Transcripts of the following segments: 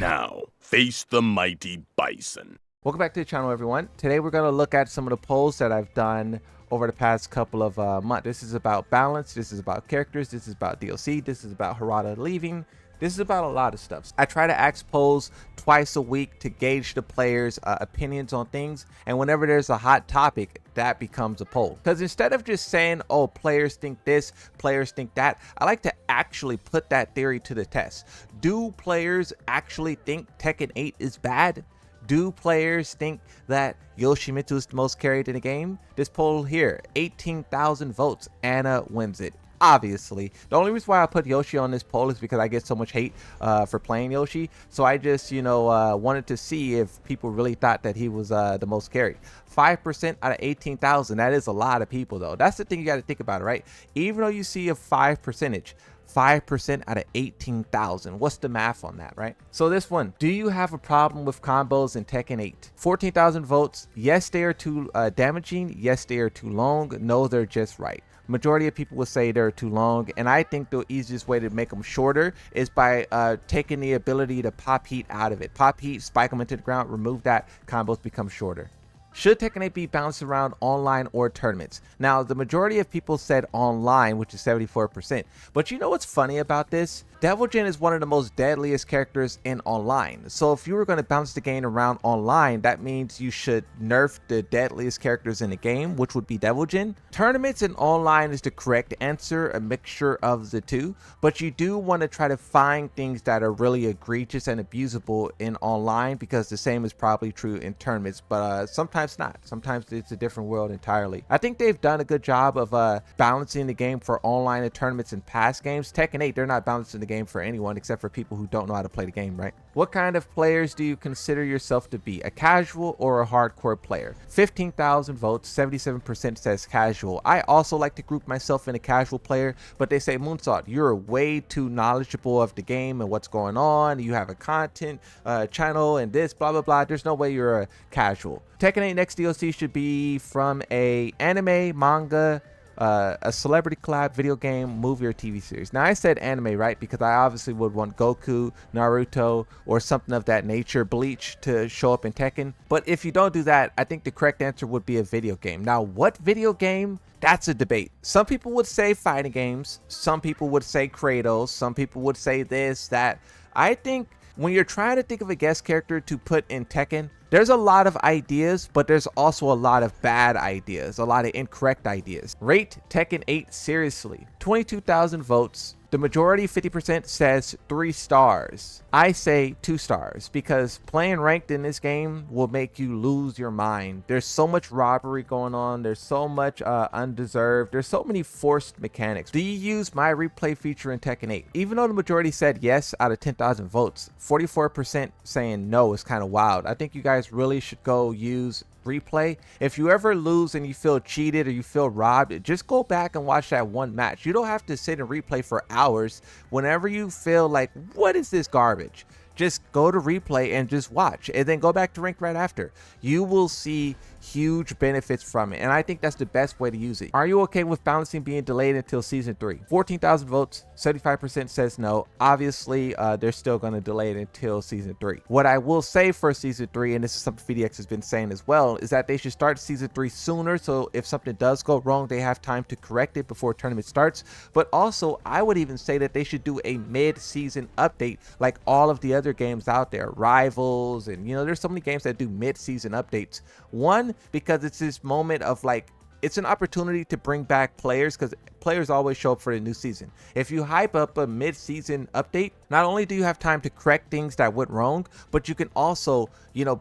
Now, face the mighty bison. Welcome back to the channel, everyone. Today we're going to look at some of the polls that I've done over the past couple of months. This is about balance, this is about characters, this is about DLC, this is about Harada leaving, this is about a lot of stuff. I try to ask polls twice a week to gauge the players' opinions on things, and whenever there's a hot topic, that becomes a poll. Because instead of just saying, oh, players think this, players think that, I like to actually put that theory to the test. Do players actually think Tekken 8 is bad? Do players think that Yoshimitsu is the most carried in the game? This poll here, 18,000 votes, Anna wins it. Obviously, the only reason why I put Yoshi on this poll is because I get so much hate for playing Yoshi. So I just, wanted to see if people really thought that he was the most carried. 5% out of 18,000. That is a lot of people, though. That's the thing you got to think about, right? Even though you see a 5% out of 18,000. What's the math on that, right? So this one, do you have a problem with combos in Tekken 8? 14,000 votes. Yes, they are too damaging. Yes, they are too long. No, they're just right. Majority of people would say they're too long, and I think the easiest way to make them shorter is by taking the ability to pop heat out of it. Pop heat, spike them into the ground, remove that, combos become shorter. Should Tekken 8 be bounced around online or tournaments? Now, the majority of people said online, which is 74%. But you know what's funny about this? Devil Jin is one of the most deadliest characters in online. So if you were going to bounce the game around online, that means you should nerf the deadliest characters in the game, which would be Devil Jin. Tournaments and online is the correct answer, a mixture of the two. But you do want to try to find things that are really egregious and abusable in online, because the same is probably true in tournaments. But sometimes not. Sometimes it's a different world entirely. I think they've done a good job of balancing the game for online and tournaments in past games. Tekken 8, they're not balancing the game for anyone except for people who don't know how to play the game, right? What kind of players do you consider yourself to be? A casual or a hardcore player? 15,000 votes, 77% says casual. I also like to group myself in a casual player, but they say, Moonsalt, you're way too knowledgeable of the game and what's going on. You have a content channel and this, blah, blah, blah. There's no way you're a casual. Tekken 8 next DLC should be from a anime, manga, a celebrity collab, video game, movie, or TV series. Now I said anime, right? Because I obviously would want Goku, Naruto, or something of that nature, Bleach, to show up in Tekken. But if you don't do that, I think the correct answer would be a video game. Now, what video game? That's a debate. Some people would say fighting games. Some people would say Kratos. Some people would say this, that. I think when you're trying to think of a guest character to put in Tekken, there's a lot of ideas, but there's also a lot of bad ideas, a lot of incorrect ideas. Rate Tekken 8 seriously. 22,000 votes. The majority, 50%, says 3 stars. I say 2 stars because playing ranked in this game will make you lose your mind. There's so much robbery going on. There's so much undeserved. There's so many forced mechanics. Do you use my replay feature in Tekken 8? Even though the majority said yes out of 10,000 votes, 44% saying no is kind of wild. I think you guys really should go use replay. If you ever lose and you feel cheated or you feel robbed, just go back and watch that one match. You don't have to sit and replay for hours. Whenever you feel like, what is this garbage? Just go to replay and just watch, and then go back to rank right after. You will see huge benefits from it, and I think that's the best way to use it. Are you okay with balancing being delayed until season 3? 14,000 votes, 75% says no. Obviously, they're still going to delay it until season 3. What I will say for season 3, and this is something VDX has been saying as well, is that they should start season 3 sooner, so if something does go wrong, they have time to correct it before tournament starts. But also, I would even say that they should do a mid-season update like all of the other games out there, Rivals, and there's so many games that do mid-season updates. One, because it's this moment of like, it's an opportunity to bring back players, because players always show up for the new season. If you hype up a mid-season update, not only do you have time to correct things that went wrong, but you can also,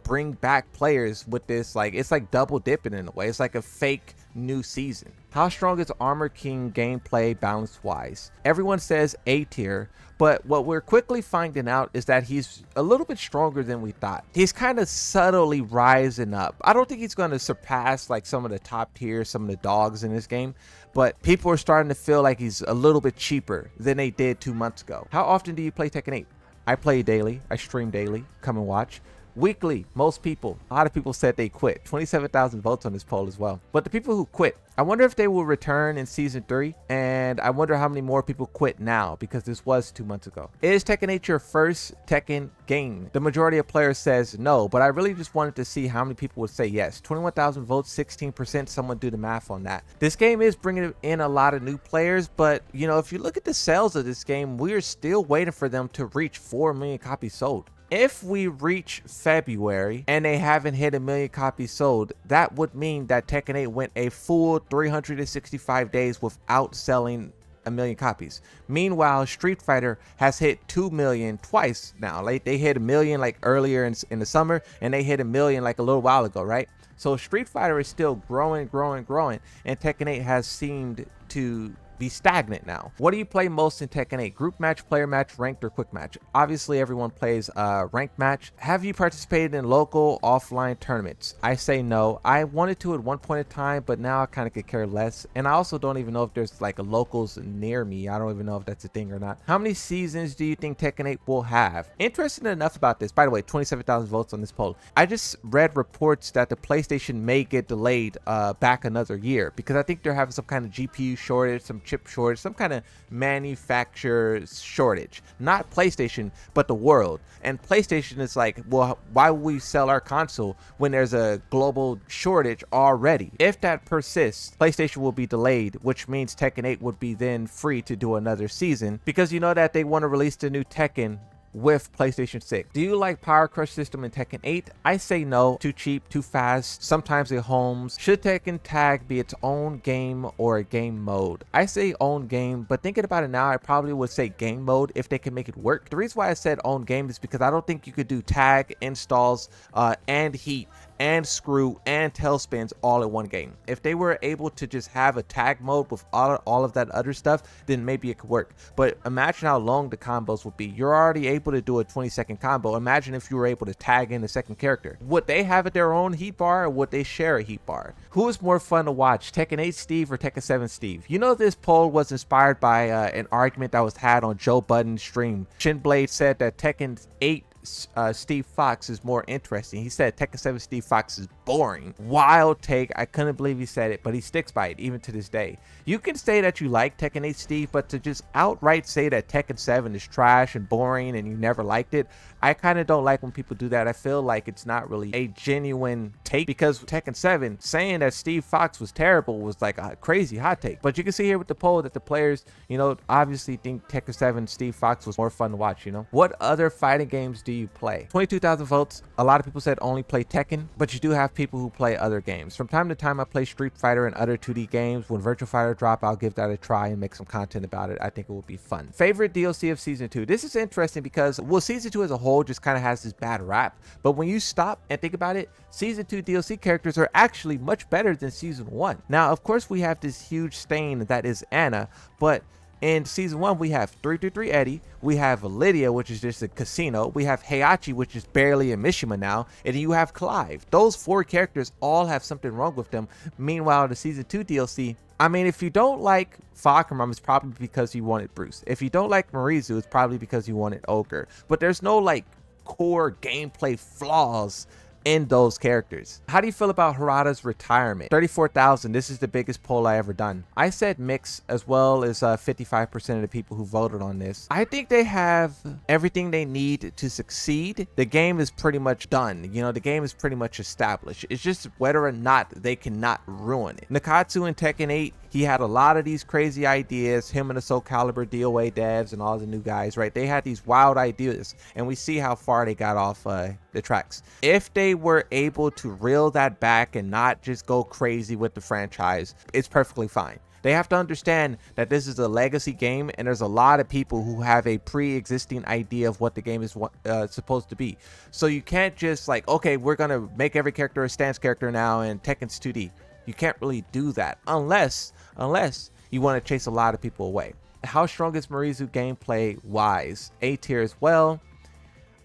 bring back players with this, like, it's like double dipping in a way. It's like a fake new season. How strong is Armor King gameplay balance wise? Everyone says A tier, but what we're quickly finding out is that he's a little bit stronger than we thought. He's kind of subtly rising up. I don't think he's going to surpass like some of the top tiers, some of the dogs in this game, but people are starting to feel like he's a little bit cheaper than they did 2 months ago. How often do you play Tekken 8? I play daily. I stream daily. Come and watch. Weekly, most people, a lot of people said they quit. 27,000 votes on this poll as well. But the people who quit, I wonder if they will return in season 3, and I wonder how many more people quit now, because this was 2 months ago. Is Tekken 8 your first Tekken game? The majority of players says no, but I really just wanted to see how many people would say yes. 21,000 votes, 16%. Someone do the math on that. This game is bringing in a lot of new players, but you know, if you look at the sales of this game, we're still waiting for them to reach 4 million copies sold. If we reach February and they haven't hit 1 million copies sold, that would mean that Tekken 8 went a full 365 days without selling 1 million copies. Meanwhile, Street Fighter has hit 2 million twice now. Like, they hit 1 million like earlier in the summer, and they hit 1 million like a little while ago, right? So Street Fighter is still growing, and Tekken 8 has seemed to be stagnant now. What do you play most in Tekken 8? Group match, player match, ranked, or quick match? Obviously everyone plays ranked match. Have you participated in local offline tournaments? I say no. I wanted to at one point in time, but now I kind of could care less, and I also don't even know if there's like a locals near me. I don't even know if that's a thing or not. How many seasons do you think Tekken 8 will have? Interesting enough about this, by the way, 27,000 votes on this poll. I just read reports that the PlayStation may get delayed back another year, because I think they're having some kind of GPU shortage, some chip shortage, some kind of manufacturer shortage. Not PlayStation, but the world. And PlayStation is like, well, why would we sell our console when there's a global shortage already? If that persists, PlayStation will be delayed, which means Tekken 8 would be then free to do another season, because you know that they want to release the new Tekken with PlayStation 6. Do you like Power Crush system in Tekken 8? I say no. Too cheap, too fast, sometimes it homes. Should Tekken Tag be its own game or a game mode? I say own game, but thinking about it now, I probably would say game mode if they can make it work. The reason why I said own game is because I don't think you could do tag, installs, and heat, and screw, and tailspins all in one game. If they were able to just have a tag mode with all of that other stuff, then maybe it could work. But imagine how long the combos would be. You're already able to do a 20-second combo. Imagine if you were able to tag in the second character. Would they have their own heat bar, or would they share a heat bar? Who is more fun to watch, Tekken 8 Steve or Tekken 7 Steve? You know, this poll was inspired by an argument that was had on Joe Budden's stream. Shinblade said that Tekken 8 Steve Fox is more interesting. He said Tekken 7 Steve Fox is boring. Wild take. I couldn't believe he said it, but he sticks by it even to this day. You can say that you like Tekken 8 Steve, but to just outright say that Tekken 7 is trash and boring and you never liked it, I kind of don't like when people do that. I feel like it's not really a genuine take, because Tekken 7 saying that Steve Fox was terrible was like a crazy hot take. But you can see here with the poll that the players, you know, obviously think Tekken 7 Steve Fox was more fun to watch, you know. What other fighting games do you play? 22,000 votes. A lot of people said only play Tekken, but you do have people who play other games. From time to time, I play Street Fighter and other 2D games. When Virtual Fighter drop, I'll give that a try and make some content about it. I think it will be fun. Favorite DLC of Season 2? This is interesting because, well, Season 2 as a whole just kind of has this bad rap, but when you stop and think about it, Season 2 DLC characters are actually much better than Season 1. Now, of course, we have this huge stain that is Anna, but in Season 1, we have 333 Eddie, we have Lydia, which is just a casino, we have Heihachi, which is barely a Mishima now, and then you have Clive. Those 4 characters all have something wrong with them. Meanwhile, the Season 2 DLC, I mean, if you don't like Falkenraum, it's probably because you wanted Bruce. If you don't like Marizu, it's probably because you wanted Ogre. But there's no, like, core gameplay flaws in those characters. How do you feel about Harada's retirement? 34,000. This is the biggest poll I ever done. I said mix, as well as 55% of the people who voted on this. I think they have everything they need to succeed. The game is pretty much done. You know, the game is pretty much established. It's just whether or not they cannot ruin it. Nakatsu in Tekken 8, he had a lot of these crazy ideas. Him and the Soul Calibur DOA devs and all the new guys, right? They had these wild ideas, and we see how far they got off the tracks. If they were able to reel that back and not just go crazy with the franchise, it's perfectly fine. They have to understand that this is a legacy game, and there's a lot of people who have a pre-existing idea of what the game is supposed to be. So you can't just like, okay, we're gonna make every character a stance character now and Tekken's 2D. You can't really do that unless you want to chase a lot of people away. How strong is Marizu gameplay wise? A tier as well.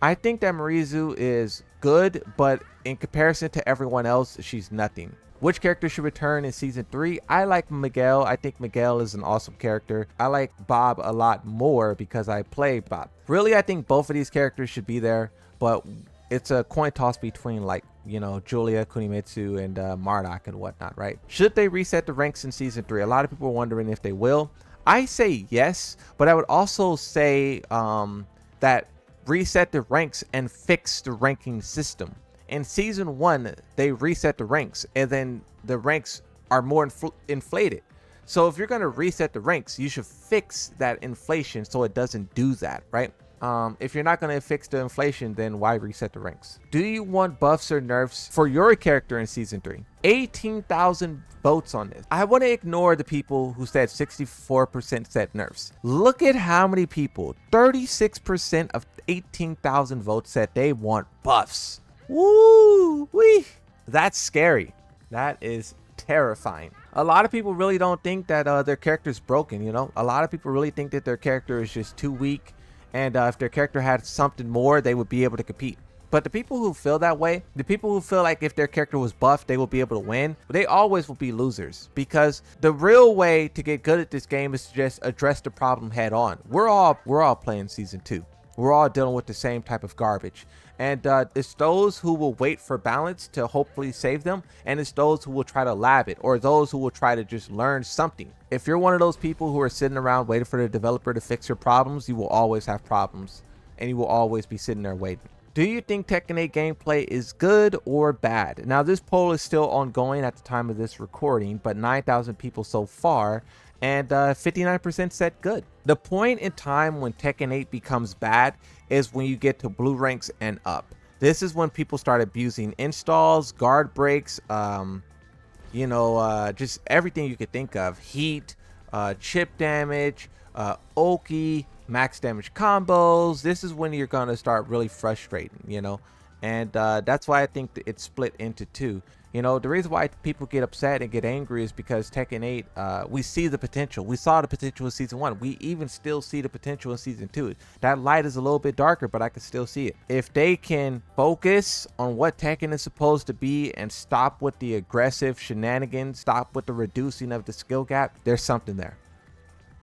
I think that Marizu is good, but in comparison to everyone else, she's nothing. Which character should return in Season 3? I like Miguel. I think Miguel is an awesome character. I like Bob a lot more because I play Bob. Really, I think both of these characters should be there, but it's a coin toss between, like, you know, Julia, Kunimitsu, and Marduk and whatnot, right? Should they reset the ranks in season 3? A lot of people are wondering if they will. I say yes, but I would also say that reset the ranks and fix the ranking system. In season 1, they reset the ranks, and then the ranks are more inflated. So if you're going to reset the ranks, you should fix that inflation so it doesn't do that, right? If you're not going to fix the inflation, then why reset the ranks? Do you want buffs or nerfs for your character in season 3? 18,000 votes on this. I want to ignore the people who said 64% said nerfs. Look at how many people, 36% of 18,000 votes said they want buffs. Woo wee. That's scary. That is terrifying. A lot of people really don't think that their character is broken, you know? A lot of people really think that their character is just too weak, and if their character had something more, they would be able to compete. But the people who feel that way, the people who feel like if their character was buffed, they will be able to win, they always will be losers, because the real way to get good at this game is to just address the problem head on. We're all playing season 2. We're all dealing with the same type of garbage. And it's those who will wait for balance to hopefully save them, and it's those who will try to lab it, or those who will try to just learn something. If you're one of those people who are sitting around waiting for the developer to fix your problems, you will always have problems, and you will always be sitting there waiting. Do you think Tekken 8 gameplay is good or bad? Now, this poll is still ongoing at the time of this recording, but 9,000 people so far, and 59% said good. The point in time when Tekken 8 becomes bad is when you get to blue ranks and up. This is when people start abusing installs, guard breaks, you know, just everything you could think of. Heat, chip damage, Oki, max damage combos. This is when you're going to start really frustrating, you know. And that's why I think that it's split into two. You know, the reason why people get upset and get angry is because Tekken 8, we see the potential. We saw the potential in season 1. We even still see the potential in season 2. That light is a little bit darker, but I can still see it. If they can focus on what Tekken is supposed to be and stop with the aggressive shenanigans, stop with the reducing of the skill gap, there's something there.